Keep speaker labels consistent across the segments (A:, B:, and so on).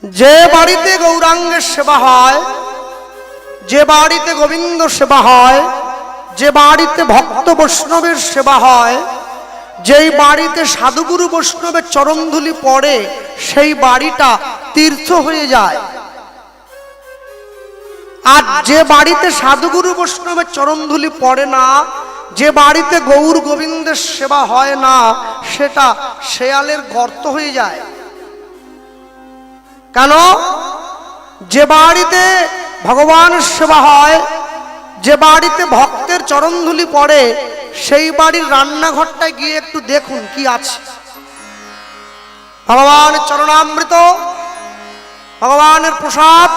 A: যে বাড়িতে গৌরাঙ্গের সেবা হয়, যে বাড়িতে গোবিন্দ সেবা হয়, যে বাড়িতে ভক্ত বৈষ্ণবের সেবা হয়, যেই বাড়িতে সাধুগুরু বৈষ্ণবের চরণধুলি পড়ে, সেই বাড়িটা তীর্থ হয়ে যায়। আর যে বাড়িতে সাধুগুরু বৈষ্ণবের চরণধুলি পড়ে না, যে বাড়িতে গৌর গোবিন্দের সেবা হয় না, সেটা শেয়ালের গর্ত হয়ে যায়। কেন? যে বাড়িতে ভগবানের সেবা হয়, যে বাড়িতে ভক্তের চরণধুলি পড়ে, সেই বাড়ির রান্নাঘরটায় গিয়ে একটু দেখুন কি আছে। ভগবানের চরণামৃত, ভগবানের প্রসাদ,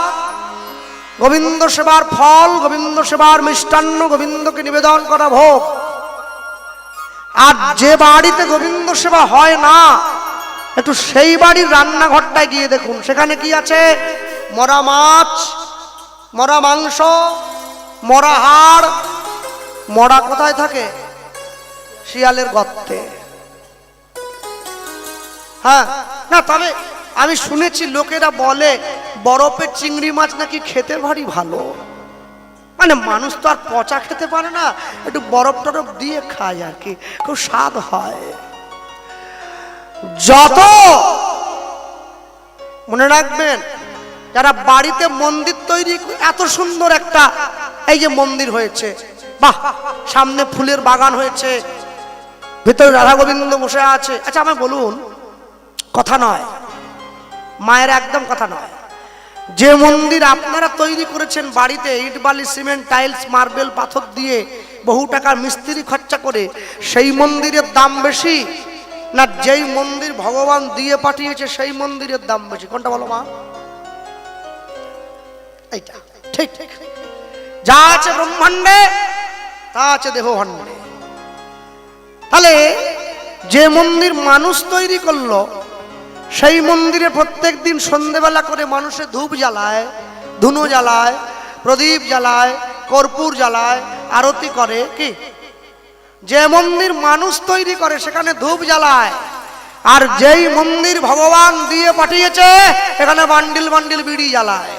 A: গোবিন্দ সেবার ফল, গোবিন্দ সেবার মিষ্টান্ন, গোবিন্দকে নিবেদন করা ভোগ। আর যে বাড়িতে গোবিন্দ সেবা হয় না, একটু সেই বাড়ির রান্নাঘরটায় গিয়ে দেখুন, সেখানে কি আছে? মরা মাছ, মরা মাংস, মরা হাড়। মরা কোথায় থাকে? শিয়ালের গর্তে। হ্যাঁ, না তবে আমি শুনেছি লোকেরা বলে বরফের চিংড়ি মাছ নাকি খেতে ভারী ভালো। মানে মানুষ তো আর পচা খেতে পারে না, একটু বরফ টরফ দিয়ে খায় আর কি, খুব স্বাদ হয়। যত মনে রাখবেন, যারা বাড়িতে মন্দির তৈরি, এত সুন্দর একটা এই যে মন্দির হয়েছে, বাহ, সামনে ফুলের বাগান হয়েছে, ভিতরে রাধা গোবিন্দ বসে আছে। আচ্ছা আমায় বলুন, কথা নয় মায়ের, একদম কথা নয়, যে মন্দির আপনারা তৈরি করেছেন বাড়িতে ইট বালি সিমেন্ট টাইলস মার্বেল পাথর দিয়ে বহু টাকার মিস্ত্রি খরচা করে, সেই মন্দিরের দাম বেশি না যেই মন্দির ভগবান দিয়ে পাঠিয়েছে সেই মন্দিরের দাম বেশি? কোনটা বলো মা? এইটা ঠিক। যা আছে ব্রহ্মাণ্ডে তা আছে দেহ ভাণ্ডে। তাহলে যে মন্দির মানুষ তৈরি করলো, সেই মন্দিরে প্রত্যেক দিন সন্ধ্যেবেলা করে মানুষে ধূপ জ্বালায়, ধুনো জ্বালায়, প্রদীপ জ্বালায়, কর্পূর জ্বালায়, আরতি করে। কি? যে মন্দির মানুষ তৈরি করে সেখানে ধূপ জ্বালায়, আর যেই মন্দির ভগবান দিয়ে পাঠিয়েছে এখানে বান্ডিল বান্ডিল বিড়ি জ্বালায়।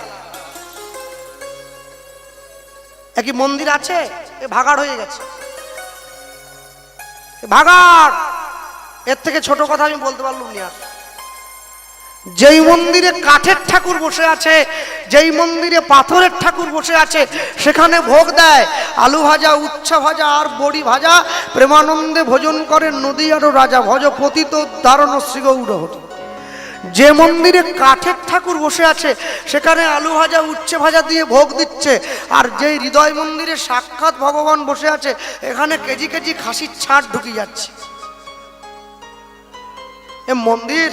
A: একই মন্দির আছে, এ ভাগাড় হয়ে গেছে, ভাগাড়। এর থেকে ছোট কথা আমি বলতে পারলাম না। যেই মন্দিরে কাঠের ঠাকুর বসে আছে, যেই মন্দিরে পাথরের ঠাকুর বসে আছে, সেখানে ভোগ দেয় আলু ভাজা, উচ্ছা ভাজা আর বড়ি ভাজা। প্রেমানন্দে ভোজন করেন নদী আরো রাজা, ভজ পতিত উদ্ধারণ শ্রী গৌর হরি। যে মন্দিরে কাঠের ঠাকুর বসে আছে সেখানে আলু ভাজা উচ্ছে ভাজা দিয়ে ভোগ দিচ্ছে, আর যেই হৃদয় মন্দিরে সাক্ষাৎ ভগবান বসে আছে এখানে কেজি কেজি খাসির ছাড় ঢুকে যাচ্ছে। এ মন্দির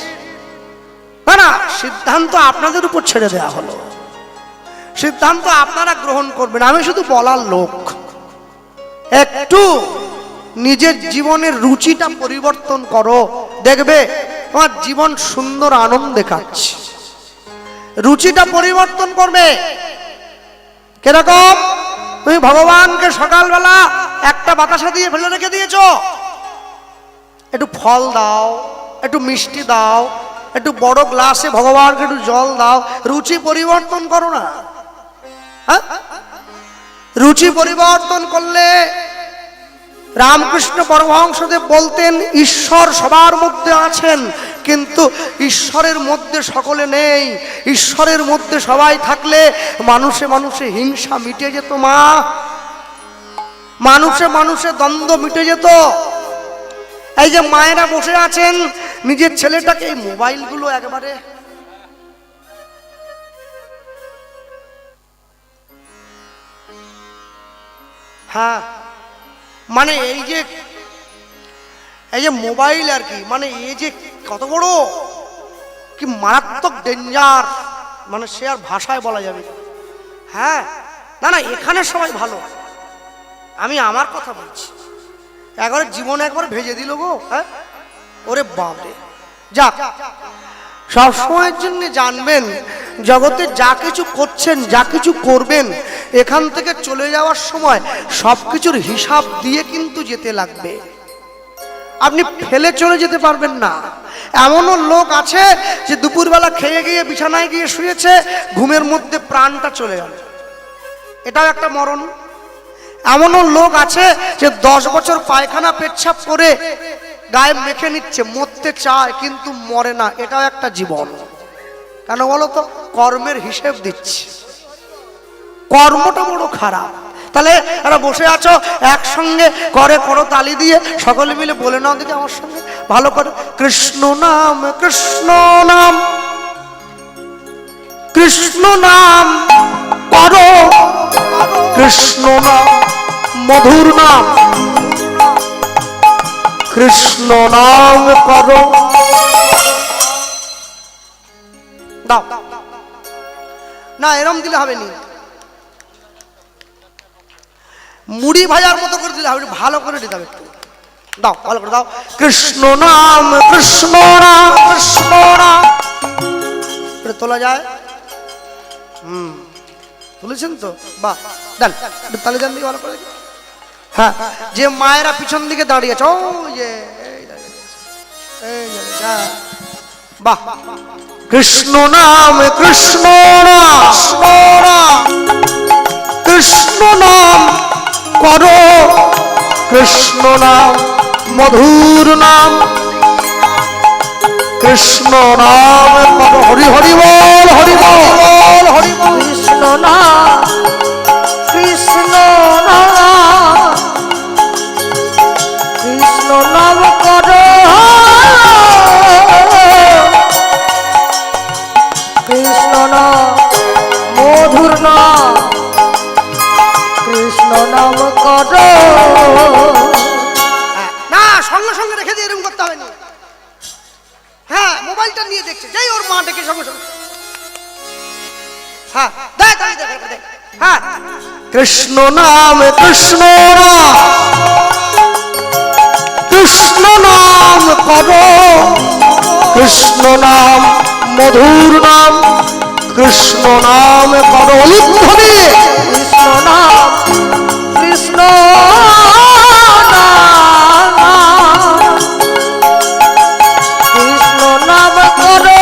A: না, সিদ্ধান্ত আপনাদের উপর ছেড়ে দেওয়া হলো, সিদ্ধান্ত আপনারা গ্রহণ করবেন। আমি শুধু বলার লোক। একটু নিজের জীবনের রুচিটা পরিবর্তন করো, দেখবে তোমার জীবন সুন্দর আনন্দে কাটছে। রুচিটা পরিবর্তন করবে। কিরকম? তুমি ভগবানকে সকালবেলা একটা বাতাসা দিয়ে ফেলে রেখে দিয়েছ, একটু ফল দাও, একটু মিষ্টি দাও, একটু বড় গ্লাসে ভগবানকে একটু জল দাও। রুচি পরিবর্তন করো না। হ্যাঁ, রুচি পরিবর্তন করলে রামকৃষ্ণ পরমহংসদেব বলতেন, ঈশ্বর সবার মধ্যে আছেন, কিন্তু ঈশ্বরের মধ্যে সকলে নেই। ঈশ্বরের মধ্যে সবাই থাকলে মানুষে মানুষে হিংসা মিটে যেত মা, মানুষে মানুষে দ্বন্দ্ব মিটে যেত। এই যে মায়েরা বসে আছেন, নিজের ছেলেটাকে এই মোবাইলগুলো একবারে হ্যাঁ, মানে এই যে মোবাইল আর কি, মানে এই যে কত বড় কি মারাত্মক ডেঞ্জার, মানে সে আর ভাষায় বলা যাবে। হ্যাঁ, না না, এখানে সবাই ভালো, আমি আমার কথা বলছি। একবারে জীবন একবার ভেজে দিল গো। হ্যাঁ, ওরে বাপরে। যাক, সবসময়ের জন্য জানবেন, জগতে যা কিছু করছেন, যা কিছু করবেন, এখান থেকে চলে যাওয়ার সময় সবকিছুর হিসাব দিয়ে কিন্তু যেতে লাগবে। আপনি ফেলে চলে যেতে পারবেন না। এমনও লোক আছে যে দুপুরবেলা খেয়ে গিয়ে বিছানায় গিয়ে শুয়েছে, ঘুমের মধ্যে প্রাণটা চলে গেল, এটাও একটা মরণ। এমনও লোক আছে যে 10 বছর পায়খানা পেচ্ছাপ করে গায়ে মেখে নিচ্ছে, মরতে চায় কিন্তু মরে না, এটাও একটা জীবন। কেন বলো তো? কর্মের হিসেব দিচ্ছে, কর্মটা বড় খারাপ। তাহলে এরা বসে আছো একসঙ্গে করে করো তালি দিয়ে, সকলে মিলে বলে নাও দেখি আমার সঙ্গে ভালো করে, কৃষ্ণ নাম কৃষ্ণ নাম কৃষ্ণ নাম করো, কৃষ্ণ নাম মধুর নাম, কৃষ্ণ নাম করো। দাও না, এরম দিলে হবে নি, মুড়ি ভাজার মতো করে দিলে হবে, ভালো করে দিতে হবে। দাও ভালো করে দাও, কৃষ্ণ নাম কৃষ্ণ নাম কৃষ্ণ নাম। তোলা যায়? তুলেছেন তো? বাহ, দেন তাহলে দেন দিকে ভালো করে। হ্যাঁ, যে মায়েরা পিছন দিকে দাঁড়িয়ে আছে, ও যে বাহ, কৃষ্ণ নাম কৃষ্ণ নাম কৃষ্ণ নাম করো, কৃষ্ণ নাম মধুর নাম, কৃষ্ণ নাম করো। হরি হরি বল, হরি বল, হরি বল।
B: কৃষ্ণ নাম কৃষ্ণ নাম কৃষ্ণ নাম করো, কৃষ্ণ নাম মধুর নাম, কৃষ্ণ নাম করো।
A: না, সঙ্গে সঙ্গে রেখে দিয়ে এরকম করতে হবে না। হ্যাঁ, মোবাইলটা নিয়ে দেখছে, যাই ওর মা ডেকে সঙ্গে সঙ্গে। হ্যাঁ, দেখ দেখ। হ্যাঁ, কৃষ্ণ নাম কৃষ্ণ নাম কৃষ্ণ নাম করো, কৃষ্ণ নাম মধুর নাম, কৃষ্ণ নাম করো। উদ্ধরি
B: কৃষ্ণ নাম কৃষ্ণ কৃষ্ণ নাম করো,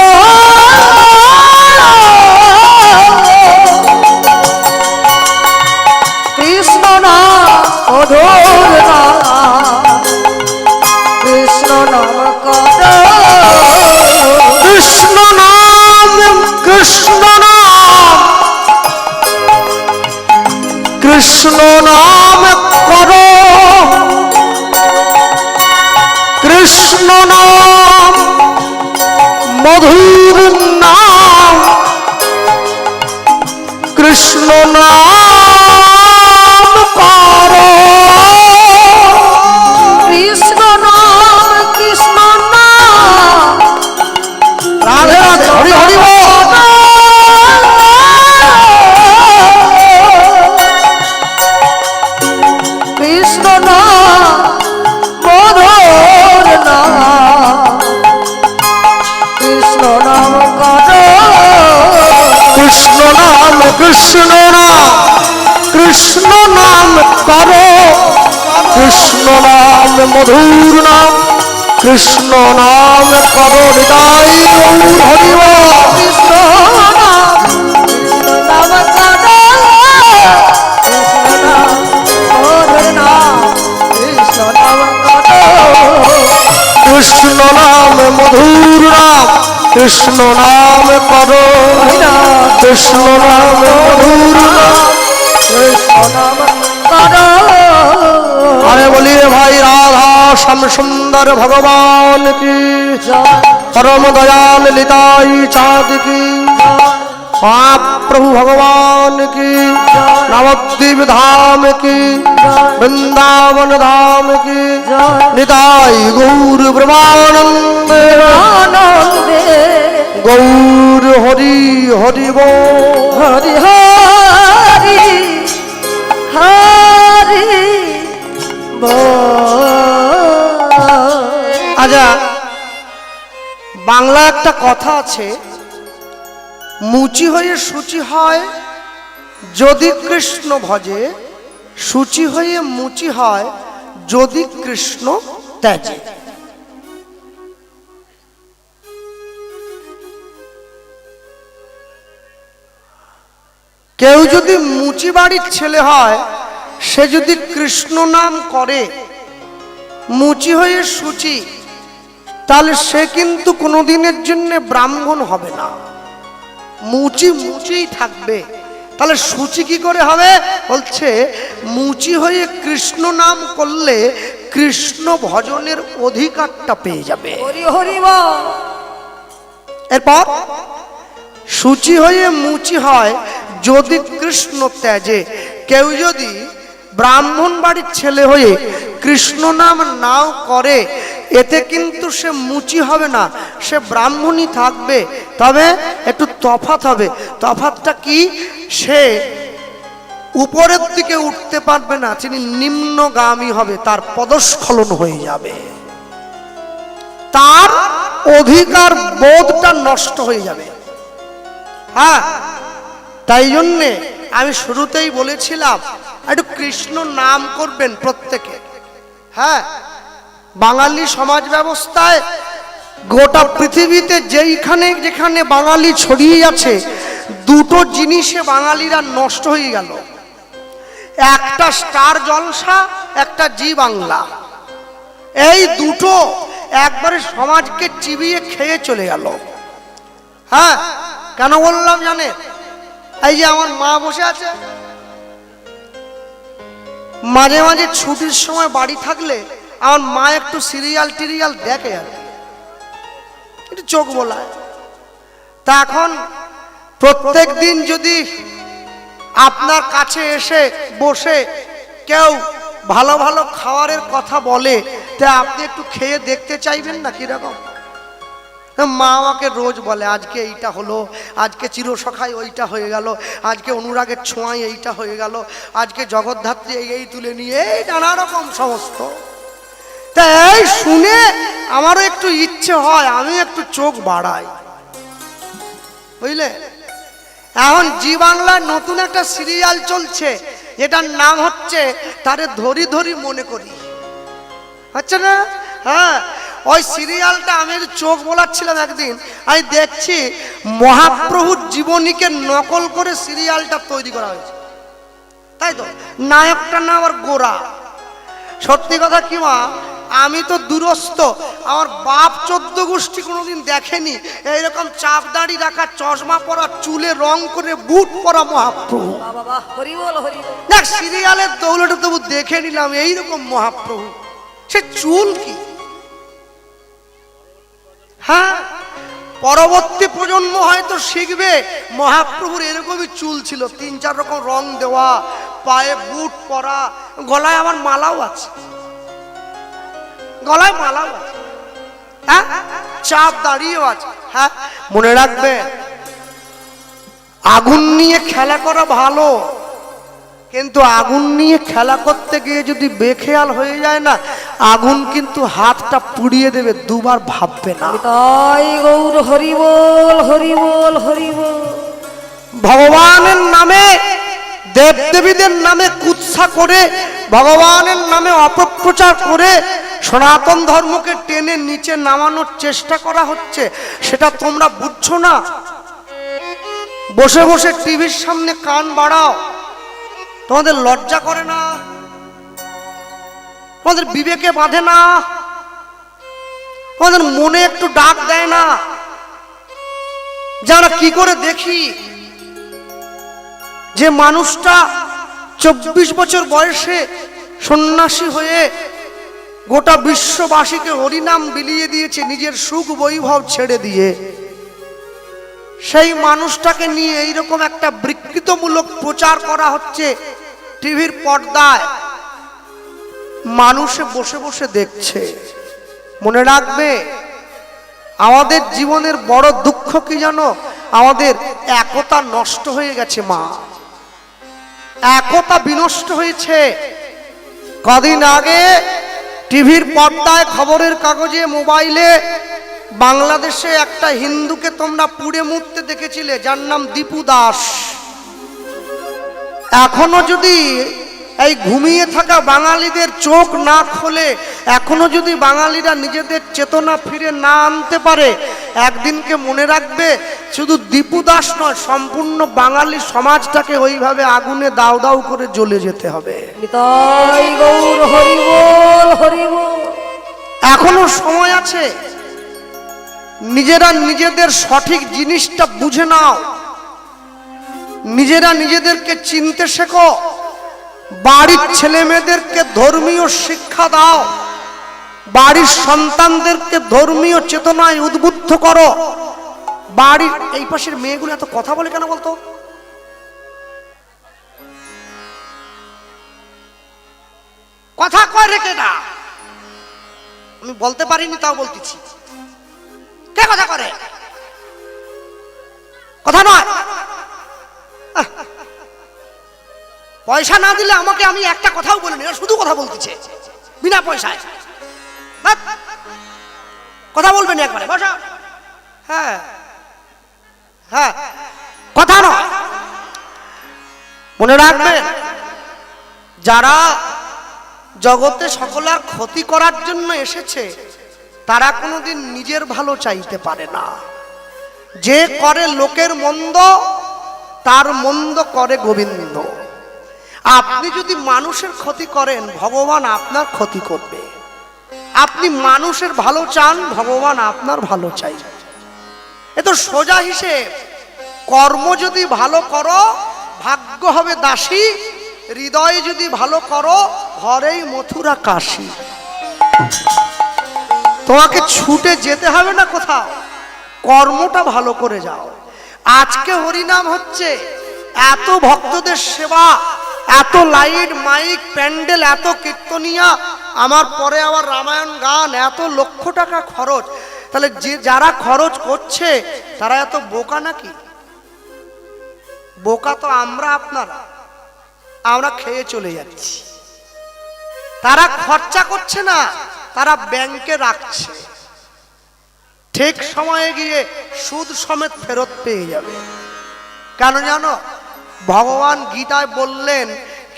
B: কৃষ্ণ নাম মধুর নাম, কৃষ্ণ নাম করো,
A: কৃষ্ণ নাম কৃষ্ণ নাম কৃষ্ণ নাম করো, কৃষ্ণ নাম মধুর নাম, কৃষ্ণ নাম করো।
B: কৃষ্ণ নাম কৃষ্ণ নাম
A: রাধে রাধে, হরি হরি বল।
B: কৃষ্ণ নাম মধুর নাম, কৃষ্ণ নাম করো,
A: কৃষ্ণ নাম কৃষ্ণ নাম কৃষ্ণ নাম করো, কৃষ্ণ নাম মধুর নাম, কৃষ্ণ নাম করো। হৃদয় হরি বল।
B: কৃষ্ণ নাম কৃষ্ণ নাম করো, কৃষ্ণ নাম মধুর নাম, কৃষ্ণ নাম করো,
A: কৃষ্ণ নাম মধুর নাম, কৃষ্ণ নাম করো, কৃষ্ণ নাম মধুর নাম,
B: কৃষ্ণ নাম করো।
A: আরে বলিए भाई राधा श्याम सुंदर भगवान की परम दयाल लिताई चाँद की, प्रभु भगवान की, नवद्वीप धाम की, वृंदावन धाम की, निताई गौर ब्रह्मानंद गौर हरि हरि बोल।
B: हरि हरि हरि बोल।
A: আচ্ছা, বাংলা একটা কথা আছে, মুচি হয়ে সূচি হয় যদি কৃষ্ণ ভজে, সূচি হয়ে মুচি হয় যদি কৃষ্ণ ত্যাজে। কেউ যদি মুচি বাড়ির ছেলে হয়, সে যদি কৃষ্ণ নাম করে মুচি হয়ে শুচি, তাহলে সে কিন্তু কোনোদিনের জন্য ব্রাহ্মণ হবে না, মুচি মুচিই থাকবে। তাহলে শুচি কি করে হবে? বলছে মুচি হয়ে কৃষ্ণ নাম করলে কৃষ্ণ ভজনের অধিকারটা পেয়ে যাবে।
B: হরি হরি বল।
A: এরপর শুচি হয়ে মুচি হয় যদি কৃষ্ণ ত্যাজে। কেউ যদি ব্রাহ্মণ বাড়ির ছেলে হয়ে কৃষ্ণ নাম নাও করে, এতে কিন্তু সে মুচি হবে না, সে ব্রাহ্মণই থাকবে। তবে একটু তফাৎ হবে। তফাৎটা কি? সে উপরের দিকে উঠতে পারবে না, তিনি নিম্নগামী হবে, তার পদস্খলন হয়ে যাবে, তার অধিকার বোধটা নষ্ট হয়ে যাবে। হ্যাঁ, তাই জন্যে আমি শুরুতেই বলেছিলাম একটু কৃষ্ণ নাম করবেন প্রত্যেকে। হ্যাঁ, বাঙালি সমাজ ব্যবস্থায় গোটা পৃথিবীতে যেইখানে যেখানে বাঙালি ছড়িয়ে আছে, দুটো জিনিসে বাঙালিরা নষ্ট হয়ে গেল। একটা স্টার জলসা, একটা জি বাংলা। এই দুটো একবারে সমাজকে চিবিয়ে খেয়ে চলে গেল। হ্যাঁ, কেন বললাম জানে? এই যে আমার মা বসে আছে, মাঝে মাঝে ছুটির সময় বাড়ি থাকলে আমার মা একটু সিরিয়াল টিরিয়াল দেখে আর একটু চোখ বোলায়। তা এখন প্রত্যেক দিন যদি আপনার কাছে এসে বসে কেউ ভালো ভালো খাবারের কথা বলে, তা আপনি একটু খেয়ে দেখতে চাইবেন না কিরকম? মা আমাকে রোজ বলে আজকে এইটা হলো, আজকে চিরসখায় ওইটা হয়ে গেল, আজকে অনুরাগের ছোঁয়ায় এইটা হয়ে গেল, আজকে জগদ্ধাত্রী এই তুলে নিয়ে এই নানা রকম সমস্ত। তা এই শুনে আমারও একটু ইচ্ছে হয়, আমি একটু চোখ বাড়াই, বুঝলে? এখন জি বাংলায় নতুন একটা সিরিয়াল চলছে, যেটার নাম হচ্ছে তারে ধরি ধরি মনে করি, হচ্ছে না? হ্যাঁ, ওই সিরিয়ালটা আমি চোখ বোলাচ্ছিলাম একদিন, আমি দেখছি মহাপ্রভুর জীবনীকে নকল করে সিরিয়ালটা তৈরি করা হয়েছে, তাই তো? নায়কটার নাম আবার গোরা। সত্যি কথা কি মা, আমি তো দূরস্থ, আমার বাপ 14 গোষ্ঠী কোনোদিন দেখেনি এইরকম চাপ দাড়ি রাখা, চশমা পরা, চুলে রং করে বুট পরা মহাপ্রভু।
B: বাবা হরি বল হরি বল।
A: দেখ, সিরিয়ালের দৌলতে তবু দেখে নিলাম এইরকম মহাপ্রভু, সে চুল কি! হ্যাঁ, পরবর্তী প্রজন্ম হয়তো শিখবে মহাপ্রভুর এরকমই চুল ছিল, 3-4 রকম রং দেওয়া, পায়ে বুট পরা, গলায় আমার মালাও আছে, গলায় মালাও আছে, হ্যাঁ, চাপ দাঁড়িয়েও আছে। হ্যাঁ, মনে রাখবে আগুন নিয়ে খেলা করা ভালো, কিন্তু আগুন নিয়ে খেলা করতে গিয়ে যদি বেখেয়াল হয়ে যায় না, আগুন কিন্তু হাতটা পুড়িয়ে দেবে, দুবার ভাববে না।
B: তাই গৌর হরি বল হরি বল হরি বল।
A: ভগবানের নামে, দেবদেবীদের নামে কুৎসা করে, ভগবানের নামে অপপ্রচার করে সনাতন ধর্মকে টেনে নিচে নামানোর চেষ্টা করা হচ্ছে, সেটা তোমরা বুঝছো না। বসে বসে টিভির সামনে কান বাড়াও, তোমাদের লজ্জা করে না? তোমাদের বিবেকে বাঁধে না? তোমাদের মনে একটু ডাক দেয় না? যারা কি করে দেখি যে মানুষটা 24 বছর বয়সে সন্ন্যাসী হয়ে গোটা বিশ্ববাসীকে হরিনাম বিলিয়ে দিয়েছে, নিজের সুখ বৈভব ছেড়ে দিয়ে, সেই মানুষটাকে নিয়ে এইরকম একটা বিকৃতমূলক প্রচার করা হচ্ছে টিভির পর্দায়, মানুষে বসে বসে দেখছে। মনে রাখবে, আমাদের জীবনের বড় দুঃখ কি জানো? আমাদের একতা নষ্ট হয়ে গেছে মা, একতা বিনষ্ট হয়েছে। কদিন আগে টিভির পর্দায়, খবরের কাগজে, মোবাইলে বাংলাদেশে একটা হিন্দুকে তোমরা পুড়ে মরতে দেখেছিলে, যার নাম দীপু দাস। এখনো যদি এই ঘুমিয়ে থাকা বাঙালিদের চোখ না খোলে এখনো যদি বাঙালিরা নিজেদের চেতনা ফিরে না আনতে পারে, একদিনকে মনে রাখবে শুধু দীপু দাস নয়, সম্পূর্ণ বাঙালি সমাজটাকে ওইভাবে আগুনে দাউ দাউ করে জ্বলে যেতে হবে।
B: নিতাই গৌর হরি বল হরি বল।
A: এখনো সময় আছে, নিজেরা নিজেদের সঠিক জিনিসটা বুঝে নাও, নিজেরা নিজেদেরকে চিনতে শেখো, বাড়ির ছেলে মেয়েদেরকে ধর্মীয় শিক্ষা দাও, বাড়ির সন্তানদেরকে ধর্মীয় চেতনায় উদ্বুদ্ধ করো। বাড়ির এই পাশের মেয়েগুলো এত কথা বলে কেন বলতো? কথা কয় রেখে না, আমি বলতে পারিনি তাও বলতেছি। কে কথা করে? কথা নয়। পয়সা না দিলে আমাকে আমি একটা কথাও বলিনি, শুধু কথা বলতেছে বিনা পয়সায়। কথা বলবেন একবারে বসা। হ্যাঁ হ্যাঁ, কথা নয়। মনে রাখবেন, যারা জগতে সকলের ক্ষতি করার জন্য এসেছে তারা কোনোদিন নিজের ভালো চাইতে পারে না। যে করে লোকের মন্দ তার মন্দ করে গোবিন্দ। আপনি যদি মানুষের ক্ষতি করেন ভগবান আপনার ক্ষতি করবে। আপনি মানুষের ভালো চান, ভগবান আপনার ভালো চাই। এ তো সোজা হিসেব। কর্ম যদি ভালো করো ভাগ্য হবে দাসী, হৃদয় যদি ভালো করো ঘরেই মথুরা কাশী। তোমাকে ছুটে যেতে হবে না কোথাও, কর্মটা ভালো করে যাও। আজকে হরিনাম হচ্ছে, এত ভক্তদের সেবা, এত লাইট মাইক প্যান্ডেল, এত কীর্তনিয়া, আমার পরে আবার রামায়ণ গান, এত লক্ষ টাকা খরচ। তাহলে যে যারা খরচ করছে তারা এত বোকা নাকি? বোকা তো আমরা, আপনারা। আমরা খেয়ে চলে যাচ্ছি। তারা খরচা করছে না, তারা ব্যাংকে রাখছে, ঠিক সময়ে গিয়ে সুদ সমেত ফেরত পেয়ে যাবে। কেন জানো? ভগবান গীতায় বললেন,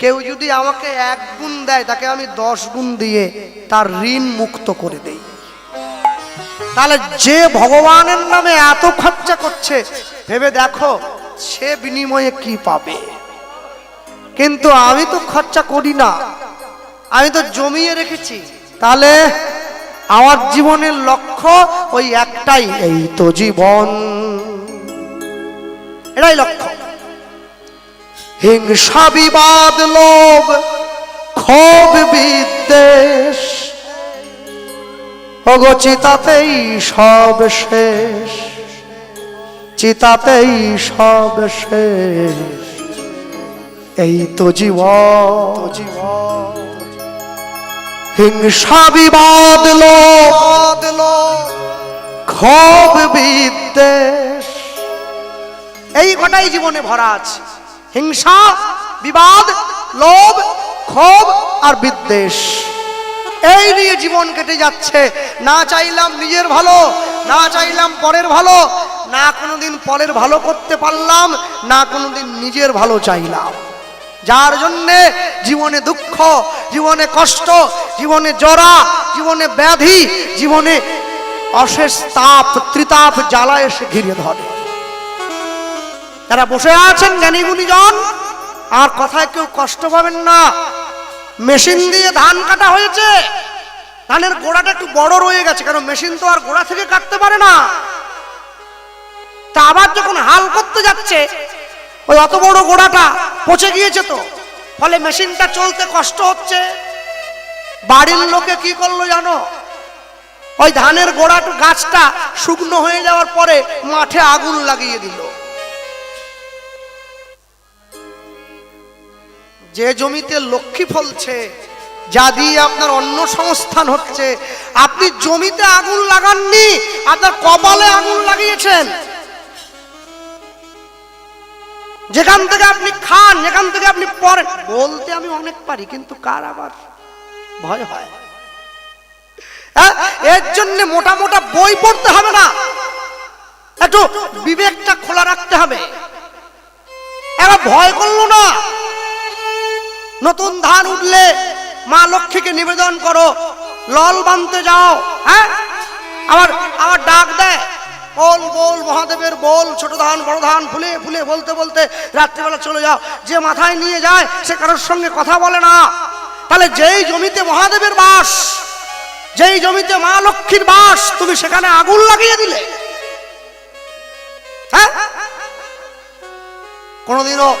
A: কেউ যদি আমাকে 1 গুণ দেয় তাকে আমি 10 গুণ দিয়ে তার ঋণ মুক্ত করে দেই। তাহলে যে ভগবানের নামে এত খরচা করছে, ভেবে দেখো সে বিনিময়ে কি পাবে। কিন্তু আমি তো খরচা করি না, আমি তো জমিয়ে রেখেছি। তাহলে আমার জীবনের লক্ষ্য ওই একটাই, এই তো জীবন, এটাই লক্ষ্য। হিংসা বিবাদ লোভ ক্ষোভ বিদ্বেষ, ওগো চিতাতেই সব শেষ, চিতাতেই সব শেষ, এই তো জীবন। হিংসা বিবাদ লোভ ক্ষোভ বিদ্বেষ, এই কটাই জীবনে ভরা আছে। হিংসা বিবাদ লোভ ক্ষোভ আর বিদ্বেষ, এই নিয়ে জীবন কেটে যাচ্ছে। না চাইলাম নিজের ভালো, না চাইলাম পরের ভালো, না কোনোদিন পরের ভালো করতে পারলাম, না কোনোদিন নিজের ভালো চাইলাম। যার জন্যে জীবনে দুঃখ, জীবনে কষ্ট, জীবনে জরা, জীবনে ব্যাধি, জীবনে অশেষ তাপ ত্রিতাপ জ্বালা এসে ঘিরে ধরে। যারা বসে আছেন জ্ঞানী গুণীজন, আর কথায় কেউ কষ্ট পাবেন না। মেশিন দিয়ে ধান কাটা হয়েছে, ধানের গোড়াটা একটু বড় রয়ে গেছে, কারণ মেশিন তো আর গোড়া থেকে কাটতে পারে না। তা আবার যখন হাল করতে যাচ্ছে, ওই অত বড় গোড়াটা পচে গিয়েছে, তো ফলে মেশিনটা চলতে কষ্ট হচ্ছে। বাড়ির লোকে কি করলো জানো? ওই ধানের গোড়াটা গাছটা শুকনো হয়ে যাওয়ার পরে মাঠে আগুন লাগিয়ে দিল। যে জমিতে লক্ষ্মী ফলছে, যা দিয়ে আপনার অন্ন সংস্থান হচ্ছে, আপনি জমিতে আগুন লাগাননি, আপনার কপালে আগুন লাগিয়েছেন। যেখান থেকে আপনি খান, যেখান থেকে আপনি পড়েন, বলতে আমি অনেক পারি, কিন্তু কার আবার ভয় হয়। এর জন্য মোটা মোটা বই পড়তে হবে না, একটু বিবেকটা খোলা রাখতে হবে। এবার ভয় করলো না, নতুন ধান উঠলে মা লক্ষ্মীকে নিবেদন করো, লল বানতে যাও, হ্যাঁ আবার আবার ডাক দেয়, বল বল মহাদেবের বল, ছোট ধান বড় ধান ফুলে ফুলে বলতে বলতে রাত্রিবেলা চলে যাও। যে মাথায় নিয়ে যায় সে কারোর সঙ্গে কথা বলে না। তাহলে যেই জমিতে মহাদেবের বাস, যেই জমিতে মা লক্ষ্মীর বাস, তুমি সেখানে আগুন লাগিয়ে দিলে। হ্যাঁ, কোনোদিনও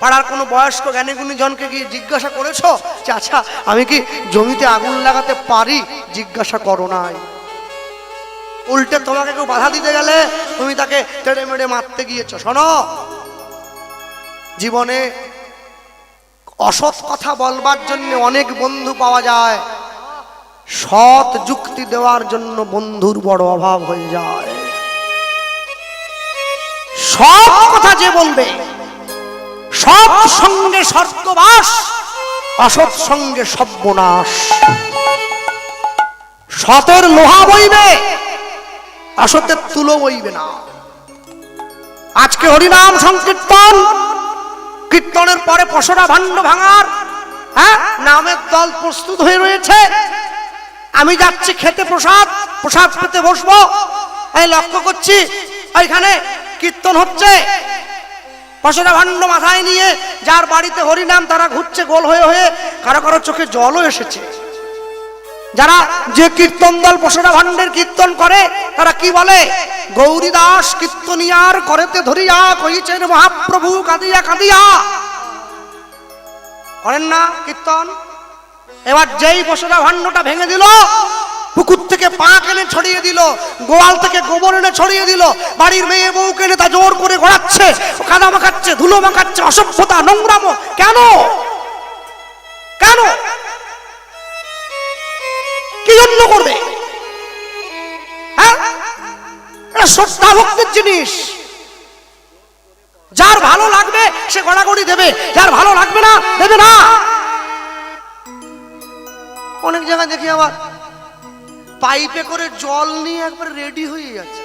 A: পাড়ার কোনো বয়স্ক জ্ঞানী গুণীজনকে গিয়ে জিজ্ঞাসা করেছো যে আচ্ছা আমি কি জমিতে আগুন লাগাতে পারি? জিজ্ঞাসা করো নাই। উল্টে তোমাকে কেউ বাধা দিতে গেলে তুমি তাকে টেড়ে মেড়ে মারতে গিয়েছো। শোনো, জীবনে অসৎ কথা বলবার জন্য অনেক বন্ধু পাওয়া যায়, সৎ যুক্তি দেওয়ার জন্য বন্ধুর বড় অভাব হয়ে যায়। সৎ কথা যে বলবে, সৎ সঙ্গে স্বর্গবাস, অসৎ সঙ্গে সর্বনাশ। সতের লোহা বইবে, অসতের তুলো বইবে না। আজকে হরিনাম সংকীর্তন, কীর্তনের পরে পশরা ভাণ্ড ভাঙার নামের দল প্রস্তুত হয়ে রয়েছে। আমি যাচ্ছি খেতে প্রসাদ, প্রসাদ খেতে বসবো। আমি লক্ষ্য করছি ওইখানে কীর্তন হচ্ছে, পশরা ভাণ্ড মাথায় নিয়ে যার বাড়িতে হরিনাম তারা ঘুরছে গোল হয়ে হয়ে, কারো কারো চোখে জলও এসেছে। যারা যে কীর্তন দল পশরা ভাণ্ডের কীর্তন করে তারা কি বলে? গৌরী দাস কীর্তনিয়ার করেতে ধরিয়া কইছেন মহাপ্রভু কাঁদিয়া কাঁদিয়া। করেন না কীর্তন? এবার যেই পশরা ভাণ্ডটা ভেঙে দিল, পুকুর থেকে পা কেনে ছড়িয়ে দিল, গোয়াল থেকে গোবর এনে ছড়িয়ে দিল, বাড়ির মেয়ে বউ কেনে তা জোর করে ঘোরাচ্ছে, কাদা মাখাচ্ছে, ধুলো মাখাচ্ছে, অসভ্যতা, নোংরামো। কেন কেন কি জন্য করবে? হ্যাঁ, এটা শ্রদ্ধা ভক্তির জিনিস। যার ভালো লাগবে সে গড়াগড়ি দেবে, যার ভালো লাগবে না দেবে না। অনেক জায়গায় দেখি আবার পাইপে করে জল নিয়ে একবার রেডি হয়ে যাচ্ছে।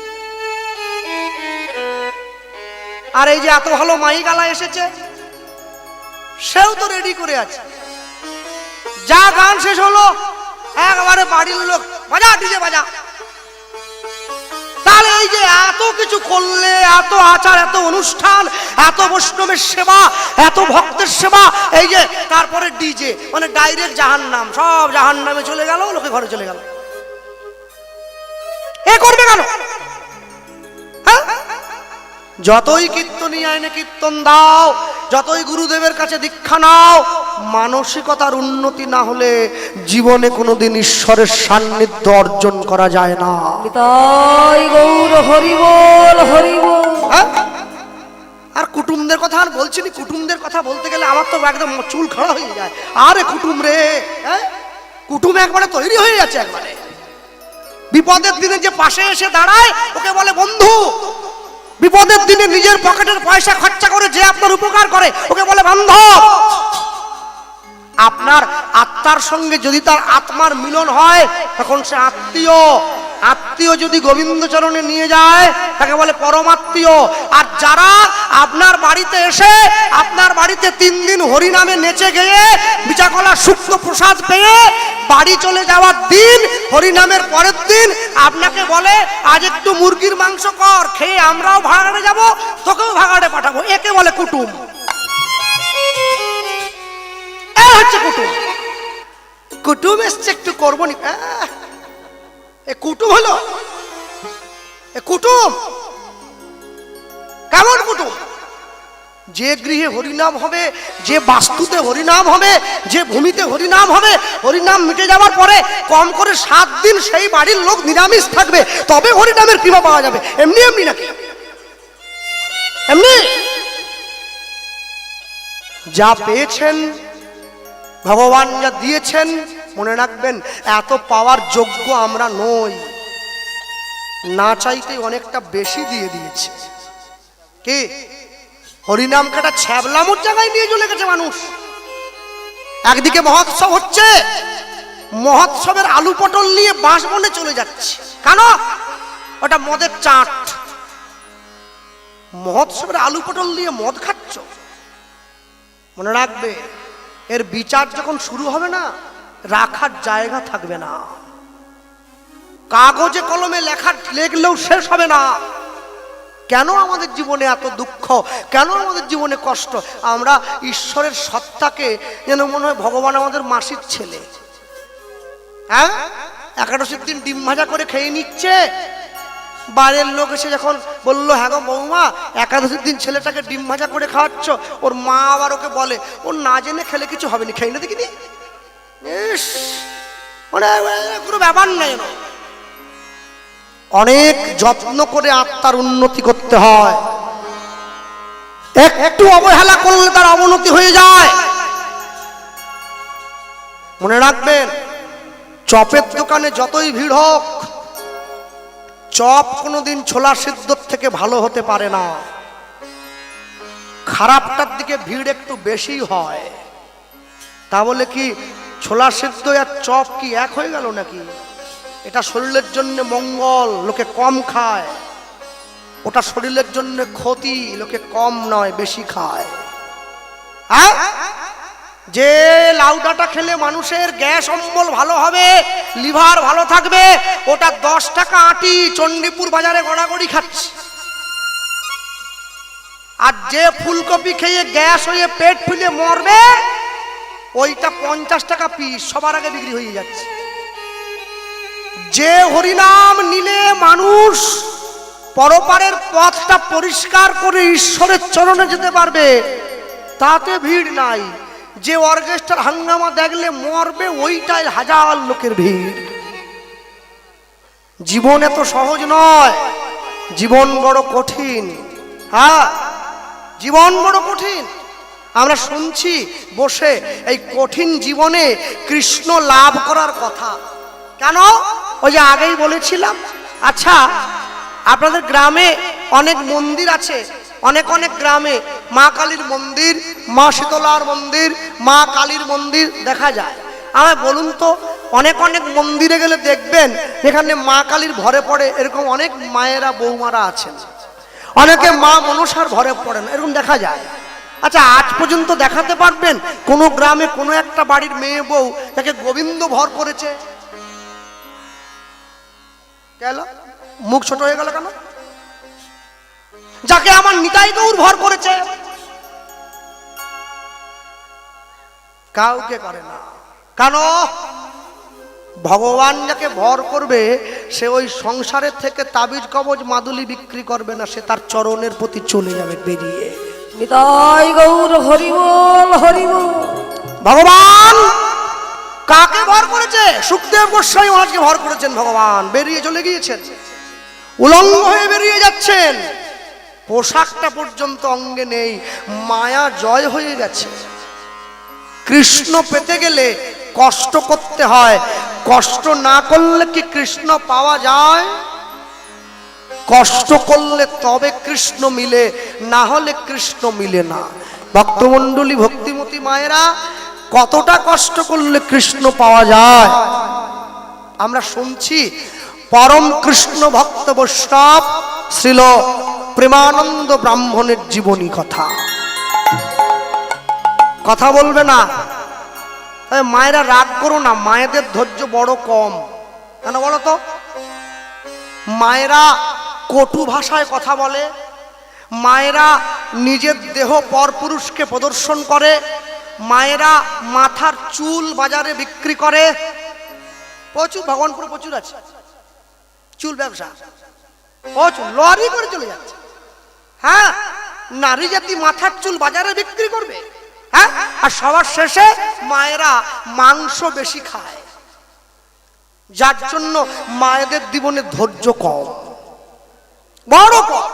A: আর এই যে এত ভালো মাইকালা এসেছে, সেও তো রেডি করে আছে। যা গান শেষ হলো একবারে বাড়ির লোক বাজা, ডিজে বাজা। তাহলে এই যে এত কিছু করলে, এত আচার, এত অনুষ্ঠান, এত বৈষ্ণবের সেবা, এত ভক্তের সেবা, এই যে তারপরে ডিজে, মানে ডাইরেক্ট জাহান্নাম। সব জাহান্নামে চলে গেল, লোকে ঘরে চলে গেল। এ করবে কেন? যতই কীর্তনীয় আইনে কীর্তন দাও, যতই গুরুদেবের কাছে দীক্ষা নাও, মানসিকতার উন্নতি না হলে জীবনে কোনোদিন ঈশ্বরের সান্নিধ্য অর্জন করা যায় না।
B: তাই গৌর হরি বল, হরি বল।
A: আর কুটুমদের কথা আর বলছি না, কুটুমদের কথা বলতে গেলে আমার তো একদম চুল খাড়া হয়ে যায়। আরে কুটুম রে, কুটুম একবারে তৈরি হয়ে যাচ্ছে। একবারে বিপদের দিনে যে পাশে এসে দাঁড়ায় ওকে বলে বন্ধু। বিপদের দিনে নিজের পকেটের পয়সা খরচা করে যে আপনার উপকার করে ওকে বলে বান্ধব। আপনার আত্মার সঙ্গে যদি তার আত্মার মিলন হয় তখন সে আত্মীয়। আত্মীয় যদি গোবিন্দ চরণে নিয়ে যায় তাকে বলে পরমাত্মীয়। আর যারা আপনার বাড়িতে এসে আপনার বাড়িতে 3 দিন হরিনামে নেচে গিয়ে বিচাকলা শুক্ত প্রসাদ পেয়ে বাড়ি চলে যাওয়ার দিন, হরিনামের পরের দিন আপনাকে বলে আজ একটু মুরগির মাংস কর, খেয়ে আমরাও ভাগাড়ে যাব, তোকেও ভাগাড়ে পাঠাবো, একে বলে কুটুম। হচ্ছে কুটুম। কুটুম এসছে একটু করবো নি, এ কুটুম হলো? এ কুটুম কেমন কুটুম? যে গৃহে হরিনাম হবে, যে বাস্তুতে হরিনাম হবে, যে ভূমিতে হরিনাম হবে, হরিনাম মিটে যাওয়ার পরে কম করে 7 দিন সেই বাড়ির লোক নিরামিষ থাকবে, তবে হরিনামের কৃপা পাওয়া যাবে। এমনি এমনি নাকি? এমনি যা পেয়েছেন, ভগবান যা দিয়েছেন, মনে রাখবেন এত পাওয়ার যোগ্য আমরা নই। না চাইতেই অনেকটা বেশি দিয়ে দিয়েছে। কি হরিনাম কাটা ছ্যাবলামোর জায়গায় নিয়ে চলে গেছে মানুষ। একদিকে মহোৎসব হচ্ছে, মহোৎসবের আলু পটল নিয়ে বাঁশবনে চলে যাচ্ছে। কেন? ওটা মদের চাট। মহোৎসবের আলু পটল নিয়ে মদ খাচ্ছ? মনে রাখবে এর বিচার যখন শুরু হবে না, রাখার জায়গা থাকবে না, কাগজে কলমে লেখলেও শেষ হবে না। কেন আমাদের জীবনে এত দুঃখ, কেন আমাদের জীবনে কষ্ট? আমরা ঈশ্বরের সত্তাকে যেন মনে হয় ভগবান আমাদের মাসির ছেলে। হ্যাঁ, একাদশীর দিন ডিম ভাজা করে খেয়ে নিচ্ছে, বাইরের লোক এসে যখন বললো হ্যাঁ গো বৌমা একাদশীর দিন ছেলেটাকে ডিম ভাজা করে খাওয়াচ্ছ, ওর মা আবার ওকে বলে ওর না জেনে খেলে কিছু হবে না, খেয়ে না দেখিনি। মানে কোনো ব্যাপার নেই, অনেক যত্ন করে আত্মার উন্নতি করতে হয়, একটু অবহেলা করলে তার অবনতি হয়ে যায়। মনে রাখবেন, চপের দোকানে যতই ভিড় হোক, চপ কোনোদিন ছোলা সিদ্ধর থেকে ভালো হতে পারে না। খারাপটার দিকে ভিড় একটু বেশি হয়। তা বলে কি ছোলা সিদ্ধ আর চপ কি এক হয়ে গেল নাকি? এটা শরীরের জন্য মঙ্গল, লোকে কম খায়। ওটা শরীরের জন্য ক্ষতি, লোকে কম নয় বেশি খায়। হ্যাঁ, যে লাউডাটা খেলে মানুষের গ্যাস অম্বল ভালো হবে, লিভার ভালো থাকবে, ওটা 10 টাকা আটি চণ্ডীপুর বাজারে গড়াগড়ি খাচ্ছে। আর যে ফুলকপি খেয়ে গ্যাস হয়ে পেট ফুলে মরবে, ওইটা 50 টাকা পিস সবার আগে বিক্রি হয়ে যাচ্ছে। যে হরিনাম নিলে মানুষ পরপারের পথটা পরিষ্কার করে ঈশ্বরের চরণে যেতে পারবে, তাতে ভিড় নাই। যে অর্কেস্ট্রার হাঙ্গামা দেখলে মরবে, ওইটাই হাজার লোকের ভিড়। জীবন এত সহজ নয়, জীবন বড় কঠিন। হ্যাঁ, জীবন বড় কঠিন। আমরা শুনছি বসে এই কঠিন জীবনে কৃষ্ণ লাভ করার কথা। কেন? ওই যে আগেই বলেছিলাম। আচ্ছা, আপনাদের গ্রামে অনেক মন্দির আছে, অনেক অনেক গ্রামে মা কালীর মন্দির, মা শীতলার মন্দির, মা কালীর মন্দির দেখা যায়। আমায় বলুন তো, অনেক অনেক মন্দিরে গেলে দেখবেন এখানে মা কালীর ভরে পড়ে এরকম অনেক মায়েরা বৌমারা আছেন, অনেকে মা মনসার ভরে পড়েন, এরকম দেখা যায়। আচ্ছা, আজ পর্যন্ত দেখাতে পারবেন কোন গ্রামে কোনো একটা বাড়ির মেয়ে বউ তাকে গোবিন্দ ভর করেছে? গেল মুখ ছোট হয়ে গেল কেন? যাকে আমার নিতাই গৌর ভর করেছে, কাউকে করে না। কেন? ভগবান যাকে ভর করবে সে ওই সংসারের থেকে তাবিজ কবজ মাদুলি বিক্রি করবে না, সে তার চরণের প্রতি চলে যাবে বেরিয়ে।
B: নিতাই গৌর হরি বল হরি বল।
A: ভগবান কাকে ভর করেছে? সুখদেব গোস্বামী মহারাজকে ভর করেছেন। ভগবান বেরিয়ে চলে গিয়েছেন, উলঙ্গ হয়ে বেরিয়ে যাচ্ছেন, পোশাকটা পর্যন্ত অঙ্গে নেই, মায়া জয় হয়ে গেছে। কৃষ্ণ পেতে গেলে কষ্ট করতে হয়, কষ্ট না করলে কি কৃষ্ণ পাওয়া যায়? কষ্ট করলে তবে কৃষ্ণ মিলে, না হলে কৃষ্ণ মিলে না। ভক্তমণ্ডলী, ভক্তিমতী মায়েরা, কতটা কষ্ট করলে কৃষ্ণ পাওয়া যায়? আমরা শুনছি পরম কৃষ্ণ ভক্ত বৈষ্ণব শ্রীল প্রেমানন্দ ব্রাহ্মণের জীবনী কথা। কথা বলবে না, মায়েরা রাগ করো না, মায়েদের ধৈর্য বড় কম। কেন বলো তো? মায়েরা কটু ভাষায় কথা বলে, মায়েরা নিজের দেহ পরপুরুষকে প্রদর্শন করে, মায়েরা মাথার চুল বাজারে বিক্রি করে। প্রচুর, ভগবানপুরে প্রচুর আছে চুল ব্যবসা, প্রচুর লরি করে চলে যাচ্ছে। হ্যাঁ, নারী জাতি মাথার চুল বাজারে বিক্রি করবে। হ্যাঁ, আর সবার শেষে মায়েরা মাংস বেশি খায়, যার জন্য মায়েদের জীবনে ধৈর্য কম, বড় কম।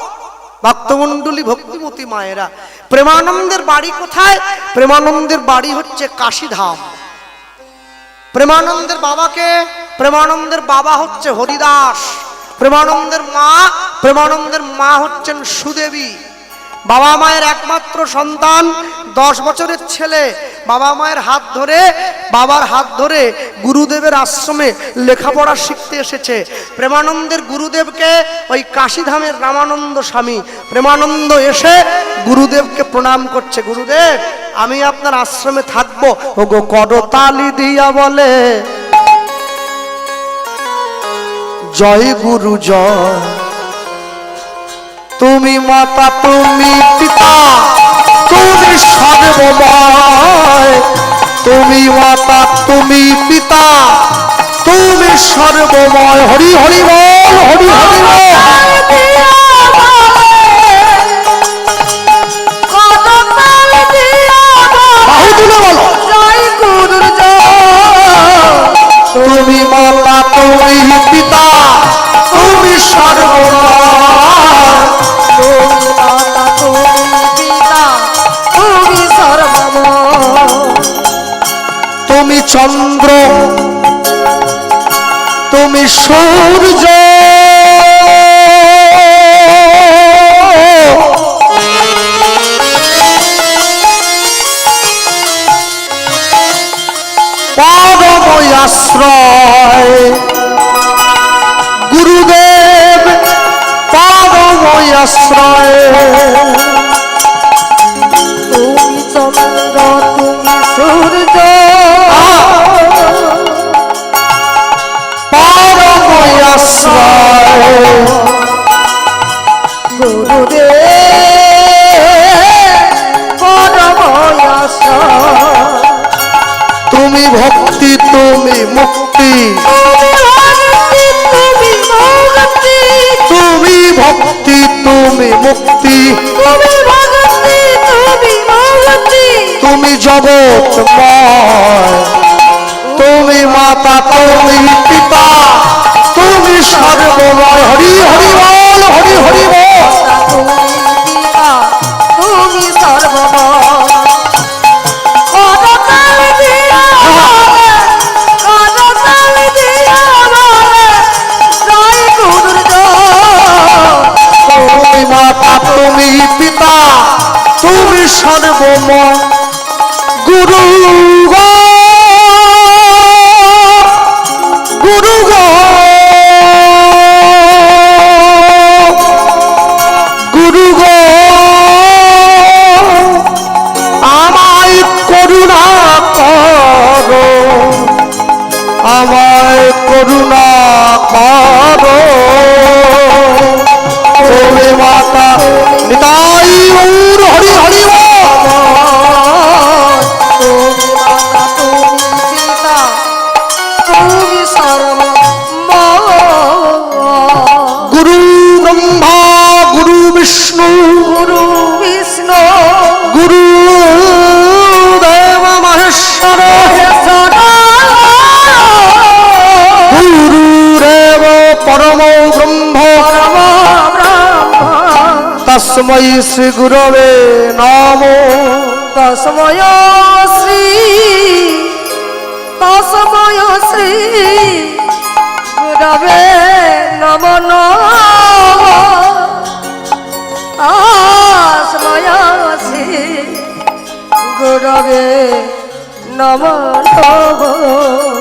A: ভক্তমণ্ডলী, ভক্তিমতী মায়েরা, প্রেমানন্দের বাড়ি কোথায়? প্রেমানন্দের বাড়ি হচ্ছে কাশীধাম। প্রেমানন্দের বাবাকে, প্রেমানন্দের বাবা হচ্ছে হরিদাস। প্রেমানন্দের মা হচ্ছেন সুদেবী। বাবা মায়ের একমাত্র সন্তান, 10 বছরের ছেলে, বাবা মায়ের হাত ধরে, বাবার হাত ধরে গুরুদেবের আশ্রমে লেখাপড়া শিখতে এসেছে। প্রেমানন্দের গুরুদেবকে ওই কাশীধামের রামানন্দ স্বামী প্রেমানন্দ এসে গুরুদেবকে প্রণাম করছে, গুরুদেব আমি আপনার আশ্রমে থাকবো। ওগো করতালি দিয়া বলে জয় গুরু জয়, তুমি মাতা তুমি পিতা তুমি সর্বময়, তুমি মাতা তুমি পিতা তুমি সর্বময়। হরি হরি বল, হরি হরি বল। তুমি মাতা তুমি পিতা তুমি সর্বময়,
B: তুমি মাতা তুমি পিতা তুমি সর্বময়।
A: তুমি চন্দ্র তুমি সূর্য, পরময় আশ্রয় গুরুদেব পরময় আশ্রয়।
B: তুমি চন্দ্র তুমি সূর্য,
A: পরময় আশ্রয়
B: গুরুদেব পরময় আশ্রয়।
A: তুমি ভক্তি তুমি মুক্তি,
B: তুমি ভক্তি
A: তুমি ভক্তি তুমি মুক্তি,
B: তুমি ভক্তি তুমি ভক্তি।
A: তুমি জগৎময়, তুমি মাতা তুমি পিতা তুমি সর্বময়। হরি হরি বল, হরি হরি বল।
B: তুমি পিতা তুমি সর্বময়। করতালি দিয়া বলে, করতালি দিয়া বলে, জয় গুরুর জয়।
A: তুমি মাতা তুমি পিতা তুমি সর্বময়। গুরু গো গুরু গো গুরু গো আমায় করুণা করো, আমায় করুণা করো। তুমি মাতা নিতাই গৌর, হরি হরি বল।
B: তুমি মাতা তুমি পিতা তুমি সর্বময়।
A: গুরু ব্রহ্মা গুরু বিষ্ণু
B: গুরু বিষ্ণু
A: গুরু দেব মহেশ্বর, গুরুরেব পরম ব্রহ্ম তস্मै শ্রী গুরবে নমো।
B: তস্ময় শ্রী তস্ময় শ্রী গুরবে নমো নমঃ। তস্ময় শ্রী গুরবে নমো নমঃ।